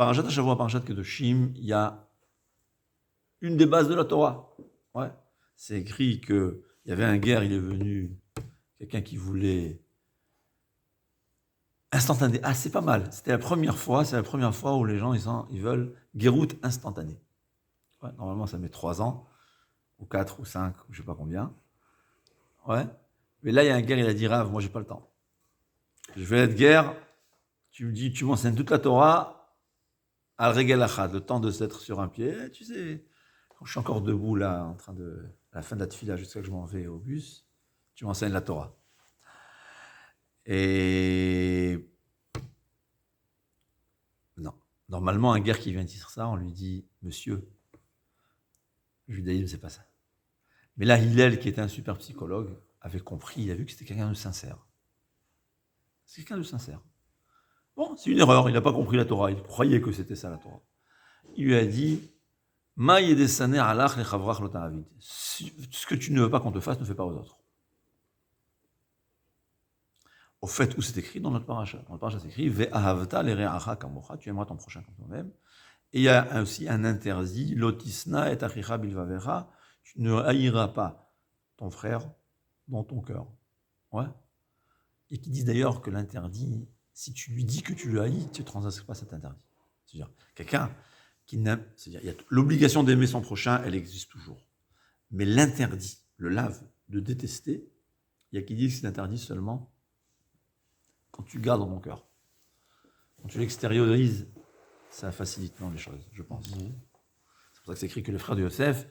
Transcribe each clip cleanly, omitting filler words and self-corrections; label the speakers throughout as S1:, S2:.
S1: Parashat Hashavua, Parashat Kedoshim, il y a une des bases de la Torah. Ouais. C'est écrit qu'il y avait un guerre, il est venu quelqu'un qui voulait instantané. Ah, c'est pas mal. C'est la première fois où les gens ils veulent guéroute instantanée. Ouais, normalement, ça met 3 ans, ou 4, ou 5, ou je sais pas combien. Ouais. Mais là, il y a un guerre, il a dit Rav, moi j'ai pas le temps. Je vais être guerre, tu me dis, tu m'enseignes toute la Torah, al regel achad, le temps de s'être sur un pied. Tu sais, quand je suis encore debout là, en train de. À la fin de la tefila, jusqu'à que je m'en vais au bus, tu m'enseignes la Torah. Et. Non. Normalement, un guerre qui vient dire ça, on lui dit, monsieur, le judaïsme, c'est pas ça. Mais là, Hillel, qui était un super psychologue, avait compris, il a vu que c'était quelqu'un de sincère. C'est quelqu'un de sincère. Bon, c'est une erreur, il n'a pas compris la Torah, il croyait que c'était ça la Torah. Il lui a dit, ce que tu ne veux pas qu'on te fasse, ne fais pas aux autres. Au fait, où c'est écrit dans notre paracha? Dans notre paracha, c'est écrit, Ve'ahavta l'ere'acha kamocha, tu aimeras ton prochain comme toi-même. Et il y a aussi un interdit, lotisna et achicha bilvavera, tu ne haïras pas ton frère dans ton cœur. Ouais. Et qui dit d'ailleurs que l'interdit, si tu lui dis que tu le haïs, tu ne transgresses pas cet interdit. C'est-à-dire, quelqu'un qui n'aime, c'est-à-dire, l'obligation d'aimer son prochain, elle existe toujours. Mais l'interdit, le lave, de détester, il y a qui dit que c'est interdit seulement quand tu gardes dans ton cœur. Quand tu l'extériorises, ça facilite les choses, je pense. C'est pour ça que c'est écrit que les frères de Yosef,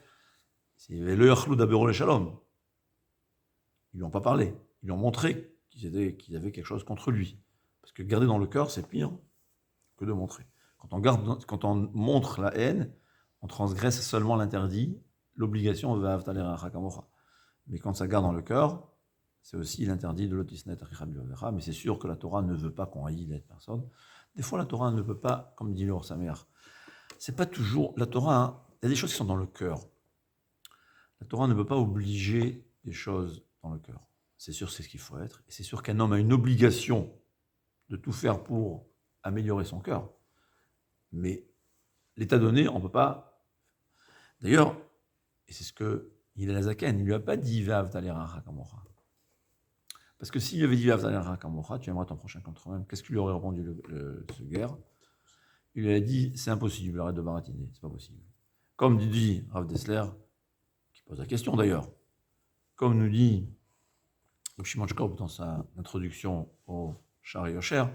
S1: c'est le yachlou d'abero le shalom. Ils lui ont pas parlé, ils lui ont montré qu'ils avaient quelque chose contre lui. Parce que garder dans le cœur, c'est pire que de montrer. Quand on montre la haine, on transgresse seulement l'interdit, l'obligation va avtaler rakamocha. Mais quand ça garde dans le cœur, c'est aussi l'interdit de l'otisnet achichabivavera. Mais c'est sûr que la Torah ne veut pas qu'on haït les personnes. Des fois, la Torah ne peut pas, comme dit l'Or Samer, c'est pas toujours. La Torah, il y a des choses qui sont dans le cœur. La Torah ne peut pas obliger des choses dans le cœur. C'est sûr, c'est ce qu'il faut être. Et c'est sûr qu'un homme a une obligation de tout faire pour améliorer son cœur. Mais l'état donné, on ne peut pas. D'ailleurs, et c'est ce que il a la Zaken, il ne lui a pas dit Vav talera kamocha. Parce que s'il lui avait dit Vav talera kamocha, tu aimeras ton prochain comme toi-même, qu'est-ce qu'il lui aurait répondu ce guerre? Il lui a dit c'est impossible, arrête de baratiner, c'est pas possible. Comme dit Rav Dessler, qui pose la question d'ailleurs, comme nous dit Shimon Shkop dans sa introduction au Shari Yosher,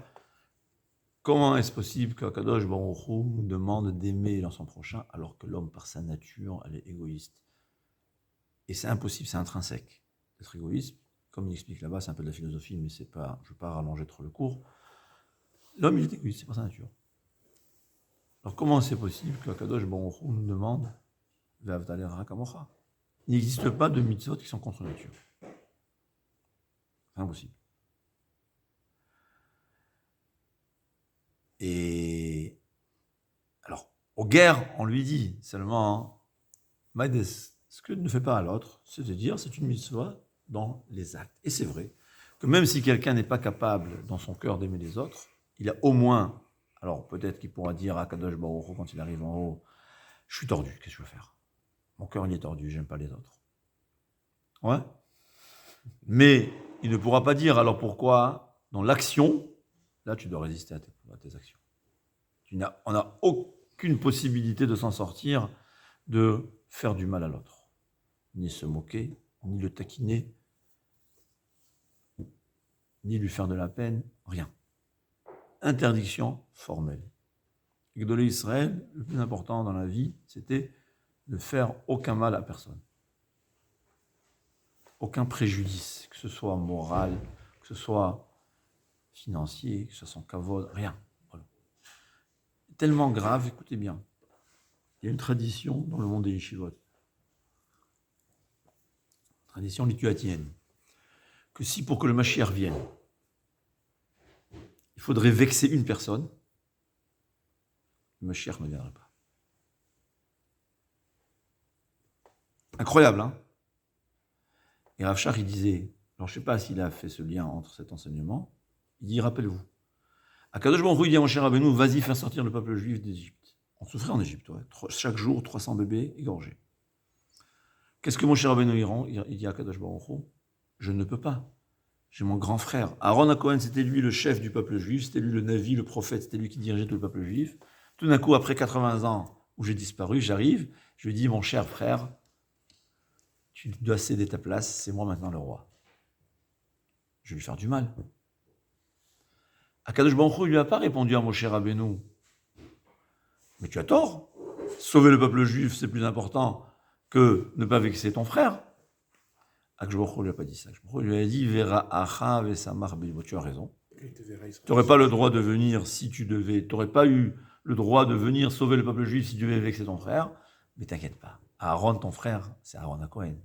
S1: comment est-ce possible qu'Akadosh Baruch Hu nous demande d'aimer dans son prochain alors que l'homme, par sa nature, elle est égoïste? Et c'est impossible, c'est intrinsèque d'être égoïste. Comme il explique là-bas, c'est un peu de la philosophie, mais c'est pas, je ne veux pas rallonger trop le cours. L'homme, il est égoïste, c'est par sa nature. Alors comment c'est possible qu'Akadosh Baruch Hu nous demande Ve'avtalei re'acha kamocha? Il n'existe pas de mitzvot qui sont contre nature. C'est impossible. Et alors, aux guerres, on lui dit seulement, Maïdes, ce que ne fait pas à l'autre, c'est de dire, c'est une mitzvah dans les actes. Et c'est vrai que même si quelqu'un n'est pas capable dans son cœur d'aimer les autres, il a au moins, alors peut-être qu'il pourra dire à Kadosh Baruch Hu quand il arrive en haut, je suis tordu, qu'est-ce que je veux faire? Mon cœur il est tordu, j'aime pas les autres. Ouais. Mais il ne pourra pas dire, alors pourquoi, dans l'action, là tu dois résister à tes actions. On n'a aucune possibilité de s'en sortir, de faire du mal à l'autre. Ni se moquer, ni le taquiner, ni lui faire de la peine, rien. Interdiction formelle. Gdolé Israël, le plus important dans la vie, c'était de faire aucun mal à personne. Aucun préjudice, que ce soit moral, que ce soit financier, que ce soit son kavod, rien. Voilà. Tellement grave, écoutez bien. Il y a une tradition dans le monde des yeshivot, tradition lituanienne, que si pour que le Mashiach vienne, il faudrait vexer une personne, le Mashiach ne viendrait pas. Incroyable, hein? Et Rav Shach, il disait, alors je ne sais pas s'il a fait ce lien entre cet enseignement, il dit, rappelez-vous, Akadosh Baruch Hu dit à Moshe Rabbeinu, vas-y faire sortir le peuple juif d'Égypte. On souffrait en Égypte, ouais. Chaque jour, 300 bébés égorgés. Qu'est-ce que Moshe Rabbeinu il dit à Akadosh Baruch Hu, je ne peux pas. J'ai mon grand frère. Aaron HaKohen, c'était lui le chef du peuple juif, c'était lui le Navi, le prophète, c'était lui qui dirigeait tout le peuple juif. Tout d'un coup, après 80 ans où j'ai disparu, j'arrive, je lui dis, mon cher frère, tu dois céder ta place, c'est moi maintenant le roi. Je vais lui faire du mal. Akadosh Baruch Hu ne lui a pas répondu à Moshe Rabbeinu, mais tu as tort, sauver le peuple juif, c'est plus important que ne pas vexer ton frère. Akadosh Baruch Hu ne lui a pas dit ça. Akadosh Baruch Hu lui a dit, Vera acha vesamar bilbo, tu as raison. Tu n'aurais pas le droit de venir si tu devais, tu n'aurais pas eu le droit de venir sauver le peuple juif si tu devais vexer ton frère, mais t'inquiète pas. Aaron, ton frère, c'est Aaron HaKohen.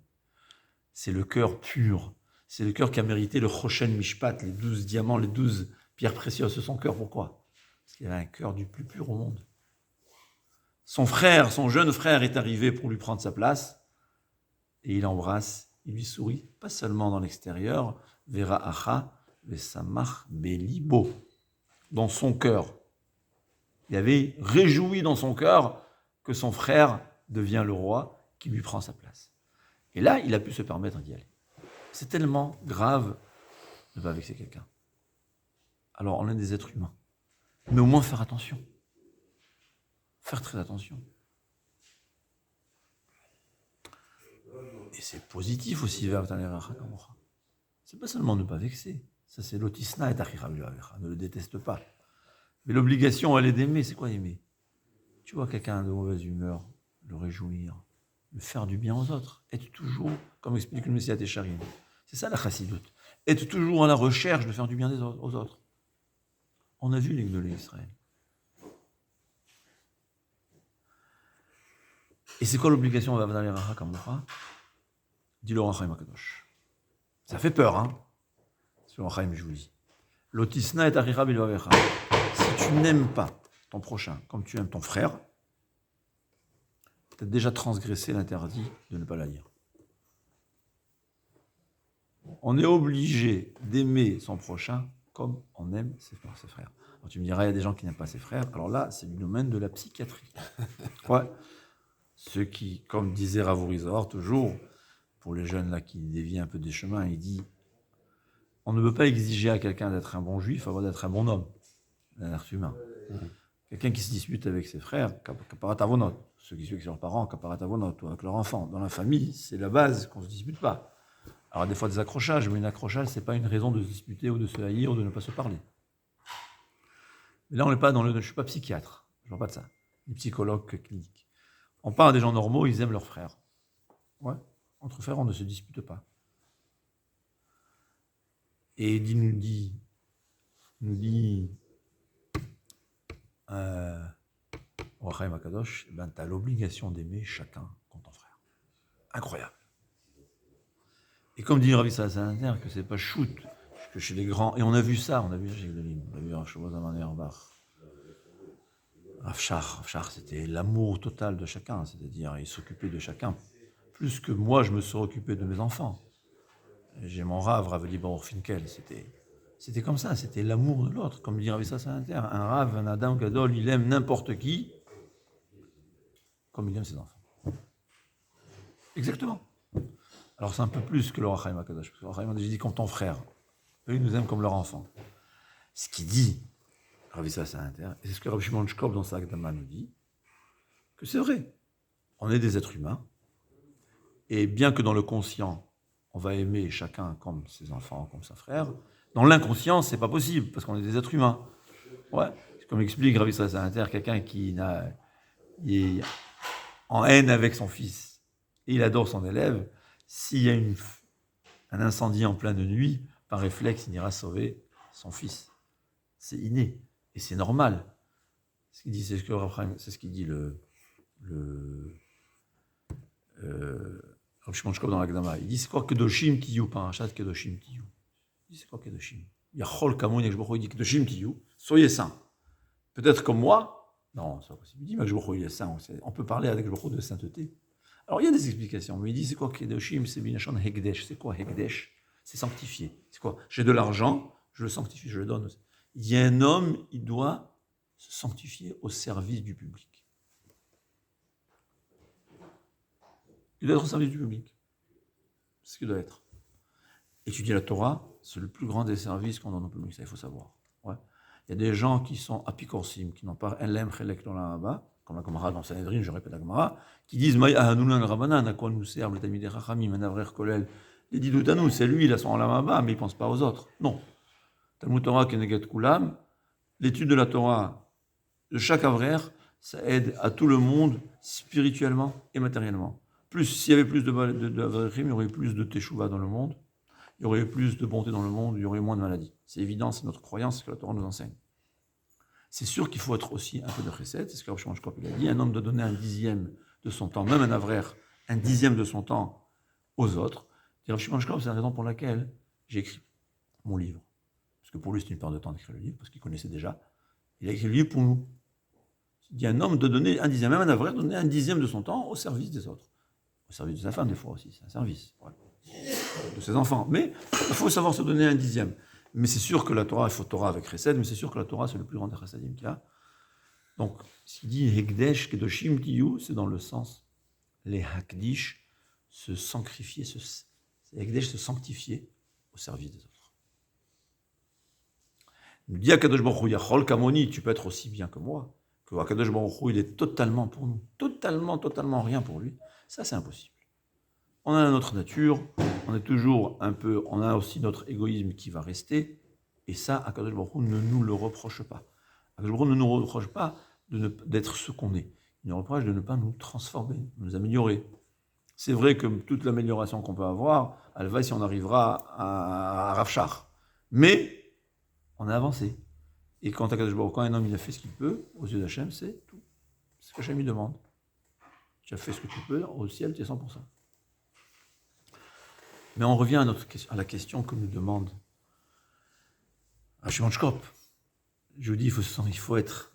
S1: C'est le cœur pur. C'est le cœur qui a mérité le Choshen Mishpat, les 12 diamants, les 12 pierres précieuses de son cœur. Pourquoi? Parce qu'il avait un cœur du plus pur au monde. Son frère, son jeune frère est arrivé pour lui prendre sa place, et il l'embrasse, il lui sourit, pas seulement dans l'extérieur, Vera acha vesamach belibo, dans son cœur. Il avait réjoui dans son cœur que son frère devient le roi qui lui prend sa place. Et là, il a pu se permettre d'y aller. C'est tellement grave de ne pas vexer quelqu'un. Alors, on est des êtres humains. Mais au moins faire attention. Faire très attention. Et c'est positif aussi, c'est pas seulement ne pas vexer. Ça, c'est l'otisna et achira bilavecha. Ne le déteste pas. Mais l'obligation, elle est d'aimer. C'est quoi aimer? Tu vois quelqu'un de mauvaise humeur, le réjouir, le faire du bien aux autres. Être toujours, comme explique le Messiah Técharim. C'est ça la chassidoute. Être toujours à la recherche de faire du bien aux autres. On a vu les Gdolé Israël. Et c'est quoi l'obligation de Avnal Eracha Kamocha? Dit le Rachaim Akadosh. Ça fait peur, hein? C'est le Rachaim, je vous dis. Lotisna et achira bilvavecha. Si tu n'aimes pas ton prochain comme tu aimes ton frère, tu as déjà transgressé l'interdit de ne pas l'haïr. On est obligé d'aimer son prochain comme on aime ses frères. Alors tu me diras, il y a des gens qui n'aiment pas ses frères. Alors là, c'est du domaine de la psychiatrie. Ouais. Ceux qui, comme disait Ravorizor, toujours, pour les jeunes là qui dévient un peu des chemins, il dit, on ne peut pas exiger à quelqu'un d'être un bon juif avant d'être un bon homme, un être humain. Quelqu'un qui se dispute avec ses frères, caparat avonot, ceux qui suivent avec leurs parents, caparat avonot, ou avec leurs enfants, dans la famille, c'est la base qu'on ne se dispute pas. Alors des fois des accrochages, mais un accrochage, c'est pas une raison de se disputer ou de se haïr ou de ne pas se parler. Mais là, on n'est pas dans le... Je ne suis pas psychiatre, je ne parle pas de ça, ni psychologue clinique. On parle des gens normaux, ils aiment leurs frères. Ouais, entre frères, on ne se dispute pas. Et il nous dit Rachaim Akadosh, ben, tu as l'obligation d'aimer chacun comme ton frère. Incroyable. Et comme dit Rabbi Salassaner, que c'est pas shoot, que chez les grands, et on a vu ça chez Gdolim, on a vu Rav Zamaner-Bach. Rav Shach, c'était l'amour total de chacun, c'est-à-dire il s'occupait de chacun, plus que moi je me serais occupé de mes enfants. J'ai mon Rav Libaor Finkel, c'était comme ça, c'était l'amour de l'autre, comme dit Rabbi Salassaner. Un Rav, un Adam Gadol, il aime n'importe qui, comme il aime ses enfants. Exactement. Alors c'est un peu plus que le Rachaim Akadosh, parce que le Rachaim Akadosh dit comme ton frère. Eux, ils nous aiment comme leur enfant. Ce qu'il dit, Rabbi Salassaner, et c'est ce que Rabbi Shimon Shkop dans sa Akdama nous dit, que c'est vrai. On est des êtres humains, et bien que dans le conscient, on va aimer chacun comme ses enfants, comme sa frère, dans l'inconscient, c'est pas possible, parce qu'on est des êtres humains. Ouais. Comme explique Rabbi Salassaner, quelqu'un qui est en haine avec son fils, et il adore son élève, s'il y a un incendie en pleine nuit, par réflexe, il ira sauver son fils. C'est inné, et c'est normal. C'est ce qu'il dit Rav Shimon Shkop dans l'Agdama. Il dit c'est quoi Kedoshim Tiyu, Parashat Kedoshim Tiyu. Il dit c'est quoi Kedoshim? Yachol Kamoun Yachboko, il dit Kedoshim Tiyu, soyez saints. Peut-être comme moi, non, c'est pas possible. Il dit Yachboko, il est saint. On peut parler avec Yachboko de sainteté. Alors il y a des explications, mais il dit c'est quoi Kedoshim? C'est Binachon Hekdesh. C'est quoi Hekdesh? C'est sanctifié. C'est quoi? J'ai de l'argent, je le sanctifie, je le donne. Il dit un homme, il doit se sanctifier au service du public. Il doit être au service du public. C'est ce qu'il doit être. Étudier la Torah, c'est le plus grand des services qu'on donne au public, ça il faut savoir. Ouais. Il y a des gens qui sont apicorsim, qui n'ont pas un lem chelek dans la Haba, comme la Gemara dans Sanhedrin, je répète la Gemara, qui disent Maïa Hanoulan Rabanan, à quoi nous sert le Tamid Rachamim, un Avrer Kolel, les Didoutanou, c'est lui, il a son Olam Haba, mais il ne pense pas aux autres. Non. Talmud Torah Keneget Kulam, l'étude de la Torah de chaque Avrer, ça aide à tout le monde, spirituellement et matériellement. Plus, s'il y avait plus d'Avrechim, il y aurait plus de Teshuvah dans le monde, il y aurait plus de bonté dans le monde, il y aurait moins de maladies. C'est évident, c'est notre croyance, c'est ce que la Torah nous enseigne. C'est sûr qu'il faut être aussi un peu de chesed, c'est ce que Rav Shimon Shkop a dit, un homme doit donner un dixième de son temps, même un avrer, un dixième de son temps aux autres. Et Rav Shimon Shkop, c'est la raison pour laquelle j'ai écrit mon livre. Parce que pour lui, c'est une perte de temps d'écrire le livre, parce qu'il connaissait déjà. Il a écrit le livre pour nous. Il dit un homme doit donner un dixième, même un avrer, donner un dixième de son temps au service des autres. Au service de sa femme, des fois aussi, c'est un service. Ouais. De ses enfants. Mais il faut savoir se donner un dixième. Mais c'est sûr que la Torah, il faut Torah avec Chesed, mais c'est sûr que la Torah, c'est le plus grand des Chesedim qu'il y a. Donc, s'il dit Hekdesh, Kedoshim, Tiyu, c'est dans le sens, les Hakdish, se sanctifier, Hekdesh, se sanctifier au service des autres. Il nous dit Akadosh Baruch Hu, Yachol Kamoni, tu peux être aussi bien que moi, que Akadosh Baruch Hu, il est totalement pour nous, totalement rien pour lui. Ça, c'est impossible. On a notre nature, on est toujours un peu, on a aussi notre égoïsme qui va rester, et ça, Akadosh Baruch Hu ne nous le reproche pas. Akadosh Baruch Hu ne nous reproche pas d'être ce qu'on est. Il nous reproche de ne pas nous transformer, de nous améliorer. C'est vrai que toute l'amélioration qu'on peut avoir, elle va si on arrivera à Rav Shach. Mais on a avancé. Et quand Akadosh Baruch Hu, quand un homme il a fait ce qu'il peut, aux yeux d'Hachem, c'est tout. C'est ce qu'Hachem lui demande. Tu as fait ce que tu peux, au ciel, tu es 100%. Mais on revient à la question que nous demande Rav Shimon Shkop. Je vous dis, il faut être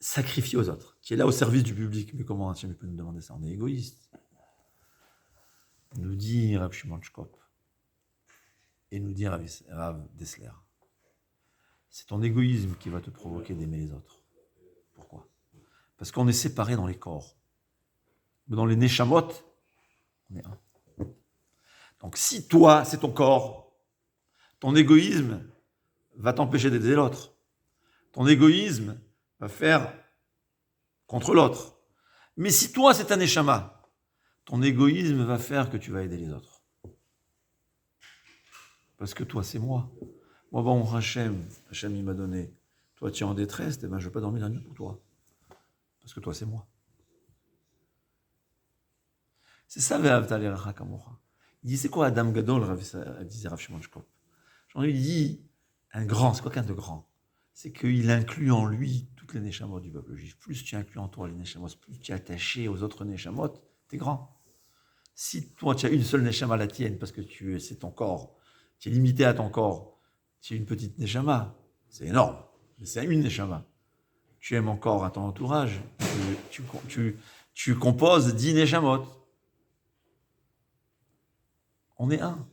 S1: sacrifié aux autres, qui est là au service du public. Mais comment Hachem peut nous demander ça? On est égoïste. Nous dit Rav Shimon Shkop et nous dit Rav Dessler, c'est ton égoïsme qui va te provoquer d'aimer les autres. Pourquoi? Parce qu'on est séparés dans les corps. Mais dans les neshamot, on est un. Donc si toi, c'est ton corps, ton égoïsme va t'empêcher d'aider l'autre. Ton égoïsme va faire contre l'autre. Mais si toi, c'est un neshama, ton égoïsme va faire que tu vas aider les autres. Parce que toi, c'est moi. Moi, bon, Hachem, il m'a donné. Toi, tu es en détresse, eh ben, je ne vais pas dormir la nuit pour toi. Parce que toi, c'est moi. C'est ça, Ve'ahavta l'iracha kamocha. Il dit, c'est quoi Adam Gadol, disait Rav Shimon Shkop. Genre, il dit, un grand, c'est quoi qu'un de grand? C'est qu'il inclut en lui toutes les neshamot du peuple juif. Plus tu inclus en toi les neshamot, plus tu es attaché aux autres neshamot, tu es grand. Si toi, tu as une seule neshama, la tienne, parce que c'est ton corps, tu es limité à ton corps, tu es une petite neshama, c'est énorme, mais c'est une neshama. Tu aimes encore à ton entourage, tu composes 10 neshamot. On est un.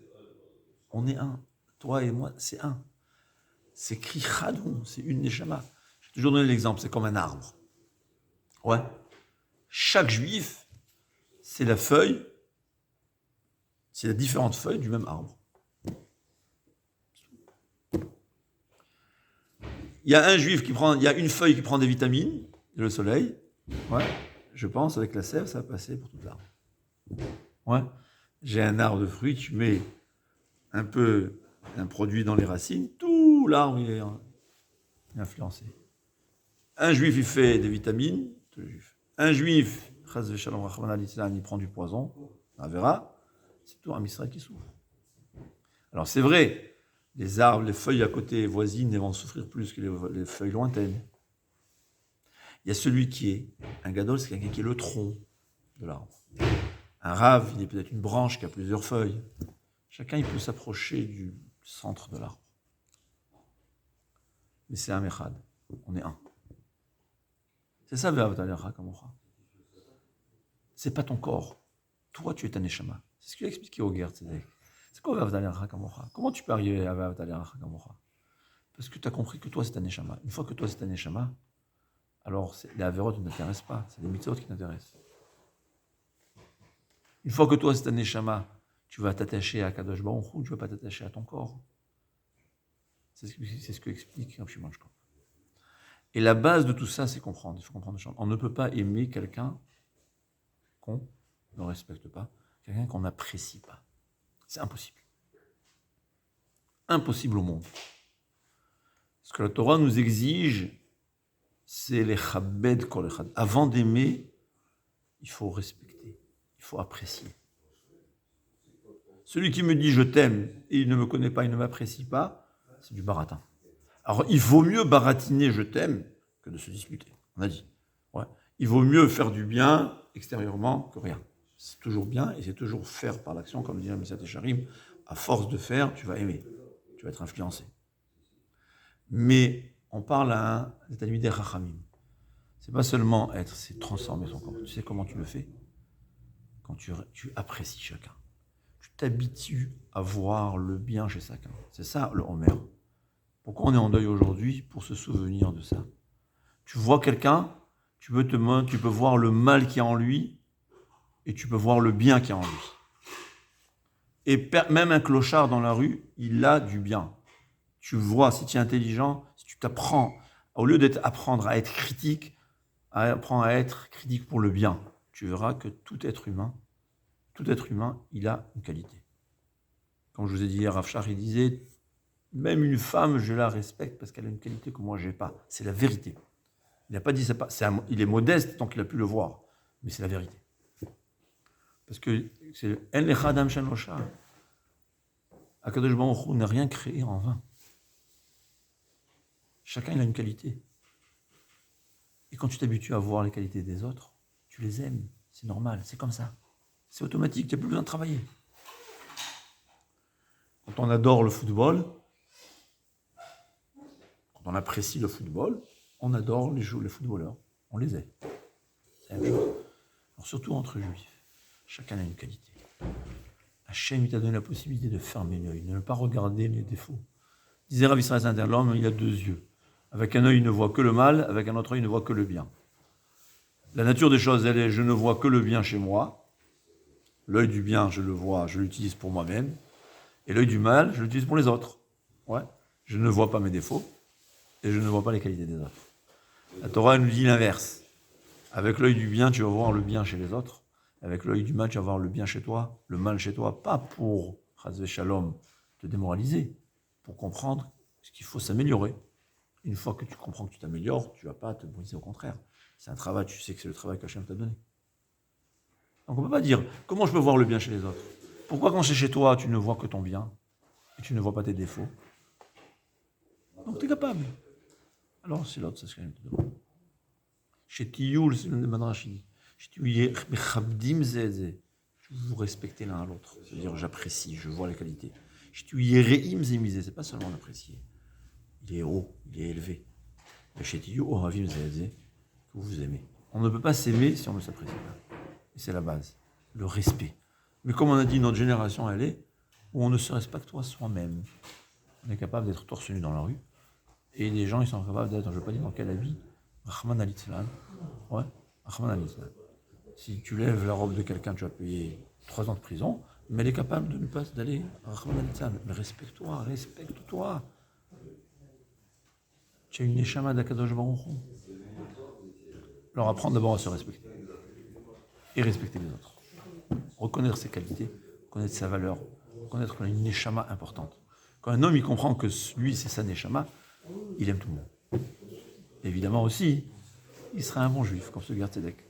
S1: On est un. Toi et moi, c'est un. C'est Krichadon, c'est une neshama. J'ai toujours donné l'exemple, c'est comme un arbre. Ouais. Chaque juif, c'est la feuille, c'est les différentes feuilles du même arbre. Il y a un juif il y a une feuille qui prend des vitamines, le soleil. Ouais. Je pense, avec la sève, ça va passer pour toute l'arbre. Ouais. J'ai un arbre de fruits, tu mets un peu un produit dans les racines, tout l'arbre il est influencé. Un juif, il fait des vitamines, un juif, il prend du poison, on verra, c'est tout un Israël qui souffre. Alors c'est vrai, les arbres, les feuilles à côté voisines, elles vont souffrir plus que les feuilles lointaines. Il y a celui qui est un gadol, c'est quelqu'un qui est le tronc de l'arbre. Un rave, il est peut-être une branche qui a plusieurs feuilles. Chacun, il peut s'approcher du centre de l'arbre. Mais c'est un mechad. On est un. C'est ça, Ve'ahavta l'iracha kamocha. C'est pas ton corps. Toi, tu es un neshama. C'est ce qu'il a expliqué au Ger Tzedek. C'est quoi Ve'ahavta l'iracha kamocha? Comment tu peux arriver à Ve'ahavta l'iracha kamocha? Parce que tu as compris que toi, c'est un neshama. Une fois que toi, c'est un neshama, alors les avérotes ne t'intéressent pas, c'est les mitzvot qui t'intéressent. Une fois que toi, c'est un neshama, tu vas t'attacher à Kadosh Baruch Hu, tu ne vas pas t'attacher à ton corps. C'est ce que explique Rav Shimon Shkop. Et la base de tout ça, c'est comprendre. Il faut comprendre. On ne peut pas aimer quelqu'un qu'on ne respecte pas, quelqu'un qu'on n'apprécie pas. C'est impossible. Impossible au monde. Ce que la Torah nous exige, c'est les chabed kol echad. Avant d'aimer, il faut respecter, il faut apprécier. Celui qui me dit je t'aime et il ne me connaît pas, il ne m'apprécie pas, c'est du baratin. Alors il vaut mieux baratiner je t'aime que de se disputer. On a dit. Ouais. Il vaut mieux faire du bien extérieurement que rien. C'est toujours bien et c'est toujours faire par l'action, comme dit le Messat Echarim. À force de faire, tu vas aimer, tu vas être influencé. Mais on parle à un talmidei chachamim. C'est pas seulement être, c'est transformer son corps. Tu sais comment tu le fais? Quand tu apprécies chacun. Tu t'habitues à voir le bien chez chacun. C'est ça le Homer. Pourquoi on est en deuil aujourd'hui? Pour se souvenir de ça. Tu vois quelqu'un, tu peux voir le mal qui est en lui et tu peux voir le bien qui est en lui. Et même un clochard dans la rue, il a du bien. Tu vois, si tu es intelligent, si tu t'apprends, au lieu d'apprendre à être critique, apprends à être critique pour le bien. Tu verras que tout être humain, il a une qualité. Comme je vous ai dit hier, Rav Shach, il disait, même une femme, je la respecte parce qu'elle a une qualité que moi, je n'ai pas. C'est la vérité. Il n'a pas dit ça. Il est modeste tant qu'il a pu le voir. Mais c'est la vérité. Parce que c'est En lechadam shen losha. Akadosh Baruch Hu n'a rien créé en vain. Chacun il a une qualité. Et quand tu t'habitues à voir les qualités des autres, tu les aimes. C'est normal, c'est comme ça. C'est automatique, tu n'as plus besoin de travailler. Quand on adore le football, quand on apprécie le football, on adore les footballeurs. On les aime. C'est la même chose. Alors, surtout entre juifs, chacun a une qualité. Hachem, il t'a donné la possibilité de fermer l'œil, de ne pas regarder les défauts. Disait Rav Israël Sainter, l'homme, il a deux yeux. Avec un œil, il ne voit que le mal, avec un autre œil, il ne voit que le bien. La nature des choses, elle est, je ne vois que le bien chez moi. L'œil du bien, je le vois, je l'utilise pour moi-même. Et l'œil du mal, je l'utilise pour les autres. Ouais. Je ne vois pas mes défauts et je ne vois pas les qualités des autres. La Torah nous dit l'inverse. Avec l'œil du bien, tu vas voir le bien chez les autres. Avec l'œil du mal, tu vas voir le bien chez toi, le mal chez toi. Pas pour, chas v'shalom, te démoraliser, pour comprendre qu'il faut s'améliorer. Une fois que tu comprends que tu t'améliores, tu ne vas pas te briser, au contraire. C'est un travail, tu sais que c'est le travail qu'Hachem t'a donné. Donc on ne peut pas dire, comment je peux voir le bien chez les autres? Pourquoi quand c'est chez toi, tu ne vois que ton bien et tu ne vois pas tes défauts? Donc tu es capable. Alors c'est l'autre, c'est ce qu'Hachem te demande. Chez Tioul, c'est l'un des madrashis. Chez Tioul, vous respectez l'un à l'autre. C'est-à-dire j'apprécie, je vois les qualités. Chez Tioul, c'est pas seulement l'apprécier. Il est haut, il est élevé. Mais chez Tioul, que vous aimez. On ne peut pas s'aimer si on ne s'apprécie pas. Et c'est la base, le respect. Mais comme on a dit, notre génération, elle est où on ne se respecte pas soi-même. On est capable d'être torse nu dans la rue. Et les gens, ils sont capables d'être, je ne veux pas dire dans quel habit, Rahman al-Islam. Ouais, Rahman al-Islam. Si tu lèves la robe de quelqu'un, tu vas payer 3 ans de prison, mais elle est capable de ne pas d'aller Rahman al-Islam. Mais respecte-toi, respecte-toi. Tu as une neshama d'Akadosh Baruch Hu. Alors apprendre d'abord à se respecter. Et respecter les autres. Reconnaître ses qualités, reconnaître sa valeur, reconnaître qu'on a une neshama importante. Quand un homme il comprend que lui c'est sa neshama, il aime tout le monde. Évidemment aussi, il sera un bon juif, comme ce Ger Tzedek.